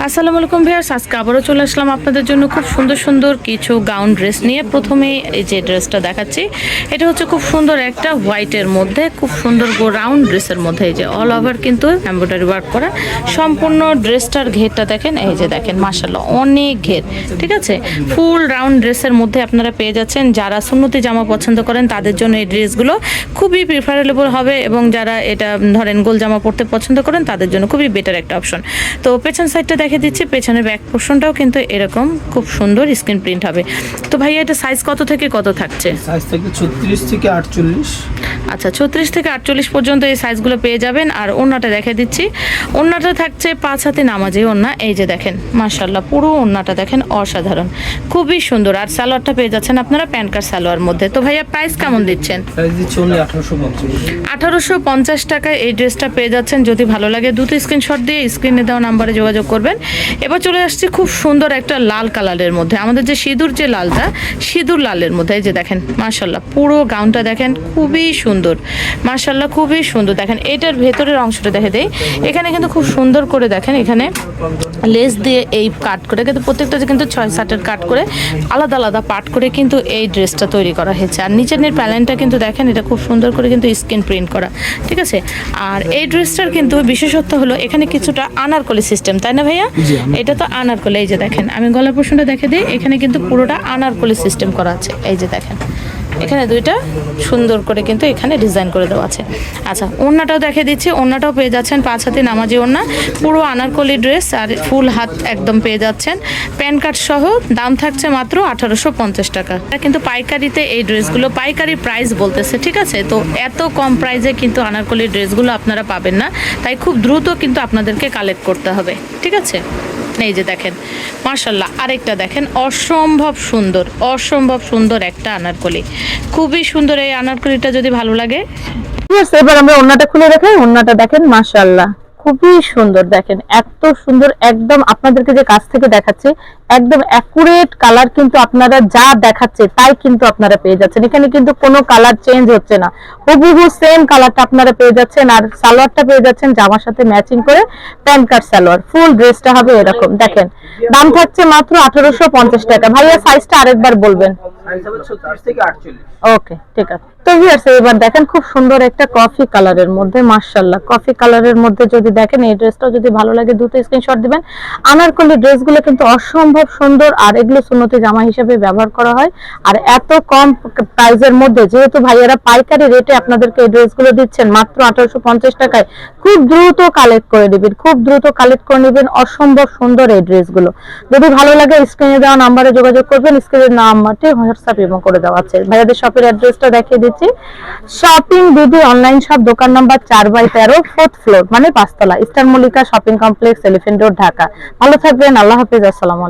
আসসালামু আলাইকুম ভিউয়ার্স, আজকে আবারও চলে আসলাম আপনাদের জন্য খুব সুন্দর সুন্দর কিছু গাউন ড্রেস নিয়ে। প্রথমে এই যে ড্রেসটা দেখাচ্ছি, এটা হচ্ছে খুব সুন্দর একটা হোয়াইটের মধ্যে, খুব সুন্দর রাউন্ড ড্রেসের মধ্যে। এই যে অল ওভার কিন্তু এমব্রয়ডারি ওয়ার্ক করা সম্পূর্ণ ড্রেসটার ঘেরটা দেখেন, এই যে দেখেন মাশাআল্লাহ অনেক ঘের, ঠিক আছে। ফুল রাউন্ড ড্রেসের মধ্যে আপনারা পেয়ে যাচ্ছেন। যারা সুন্নতি জামা পছন্দ করেন তাদের জন্য এই ড্রেসগুলো খুবই প্রিফারেবল হবে, এবং যারা এটা ধরেন গোল জামা পরতে পছন্দ করেন তাদের জন্য খুবই বেটার একটা অপশন। তো পেছন সাইডটা দেখে দিচ্ছি, পেছনের ব্যাক পোর্শনটাও কিন্তু এরকম খুব সুন্দর স্ক্রিন প্রিন্ট হবে। তো ভাইয়া এটা সাইজ কত থেকে কত থাকছে? সাইজ থেকে 36 থেকে 48। আচ্ছা, 36 থেকে 48 পর্যন্ত এই সাইজগুলো পেয়ে যাবেন। আর ওড়নাটা দেখে দিচ্ছি, ওড়নাটা থাকছে 5 হাতে নামাজি ওড়না। এই যে দেখেন মাশাআল্লাহ পুরো ওড়নাটা দেখেন অসাধারণ, খুবই সুন্দর। আর সালোয়ারটা পেয়ে যাচ্ছেন আপনারা প্যান্ট কাট সালোয়ার মধ্যে। তো ভাইয়া প্রাইস কেমন দিচ্ছেন? প্রাইস দিচ্ছি only 1850। 1850 টাকায় এই ড্রেসটা পেয়ে যাচ্ছেন। যদি ভালো লাগে দুটো স্ক্রিনশট দিয়ে স্ক্রিনে দেওয়া নাম্বারে যোগাযোগ করবেন। এবার চলে আসছি খুব সুন্দর একটা লাল কালারের মধ্যে, আমাদের যে সিঁদুর যে লালটা, সিঁদুর লালের মধ্যে। এই যে দেখেন মাশাআল্লাহ পুরো গাউনটা দেখেন খুবই সুন্দর, মাশাআল্লাহ খুবই সুন্দর। দেখেন এটার ভেতরের অংশটা দেখে দেই, এখানে কিন্তু খুব সুন্দর করে দেখেন এখানে লেস দিয়ে এই কাট করে, কিন্তু প্রত্যেকটা কিন্তু 6-7 কাট করে আলাদা আলাদা পার্ট করে কিন্তু এই ড্রেসটা তৈরি করা হয়েছে। আর নিচের প্যালেনটা কিন্তু দেখেন এটা খুব সুন্দর করে কিন্তু স্ক্রিন প্রিন্ট করা, ঠিক আছে। আর এই ড্রেসটার কিন্তু বিশেষত্ব হলো এখানে কিছুটা আনারকলি সিস্টেম, তাই না ভাইয়া? এটা তো আনারকলি। এই যে দেখেন আমি গলার পোর্শনটা দেখে দিই, এখানে কিন্তু পুরোটা আনারকলি সিস্টেম করা আছে। এই যে দেখেন এখানে দুইটা সুন্দর করে কিন্তু এখানে ডিজাইন করে দেওয়া আছে। আচ্ছা ওড়নাটাও দেখে দিচ্ছি, ওড়নাটাও পেয়ে যাচ্ছেন 5 হাতে নামাজি ওড়না, পুরো আনারকলি ড্রেস আর ফুল হাত একদম পেয়ে যাচ্ছেন প্যান কার্ড সহ। দাম থাকছে মাত্র 1850 টাকা। কিন্তু পাইকারিতে এই ড্রেসগুলো পাইকারি প্রাইস বলতেছে, ঠিক আছে। তো এত কম প্রাইসে কিন্তু আনারকলি ড্রেসগুলো আপনারা পাবেন না, তাই খুব দ্রুত কিন্তু আপনাদেরকে কালেক্ট করতে হবে, ঠিক আছে। এই যে দেখেন মাশাআল্লাহ আরেকটা দেখেন অসম্ভব সুন্দর, অসম্ভব সুন্দর একটা আনারকলি, খুবই সুন্দর। এই আনারকলিটা যদি ভালো লাগে, এবার আমরা ওড়নাটা খুলে দেখাই। ওড়নাটা দেখেন মাশাআল্লাহ খুবই সুন্দর, দেখেন এত সুন্দর, একদম আপনাদেরকে যে কাছ থেকে দেখাচ্ছি একদম অ্যাকুরেট কালার, কিন্তু আপনারা যা দেখাচ্ছে তাই কিন্তু আপনারা পেয়ে যাচ্ছেন। এখানে কিন্তু কোনো কালার চেঞ্জ হচ্ছে না, হুবহু সেম কালারটা আপনারা পেয়ে যাচ্ছেন। আর সালোয়ারটা পেয়ে যাচ্ছেন জামার সাথে ম্যাচিং করে প্যান্ট কাট সালোয়ার, ফুল ড্রেসটা হবে এরকম। দেখেন দাম থাকছে মাত্র 1850 টাকা। ভাইয়া সাইজটা আরেকবার বলবেন? সাইজ হবে 36 থেকে 48। ওকে, ঠিক আছে। তো ভিউয়ার্স এবার দেখেন খুব সুন্দর একটা কফি কালারের মধ্যে, মাশাআল্লাহ কফি কালারের মধ্যে যদি দেখেন এই ড্রেসটা যদি ভালো লাগে দুটো স্ক্রিনশট দিবেন। আনারকলি ড্রেসগুলো কিন্তু অসম্ভব সুন্দর, আর এগুলো সুন্নতি জামা হিসেবে ব্যবহার করা হয়। আর এত কম প্রাইসের মধ্যে যেহেতু ভাইয়ারা পাইকারি রেটে আপনাদেরকে এই ড্রেসগুলো দিচ্ছেন মাত্র 1850 টাকায়, খুব দ্রুত কালেক্ট করে নেবেন, খুব দ্রুত কালেক্ট করে নেবেন। অসম্ভব সুন্দর এই ড্রেসগুলো যদি ভালো লাগে স্ক্রিনে দেওয়া নাম্বারে যোগাযোগ করবেন। স্ক্রিনের নাম্বারটি হোয়াটসঅ্যাপ এবং করে দেওয়া আছে। ভাইয়াদের শপের অ্যাড্রেসটা দেখিয়ে দিচ্ছি, শপিং বিডি অনলাইন শপ, দোকান নাম্বার 4/13, 4th ফ্লোর মানে 5 তলা, eastern Mallika shopping complex, elephant road, Dhaka. ভালো থাকবেন, আল্লাহ হাফেজ, আসসালামু আলাইকুম।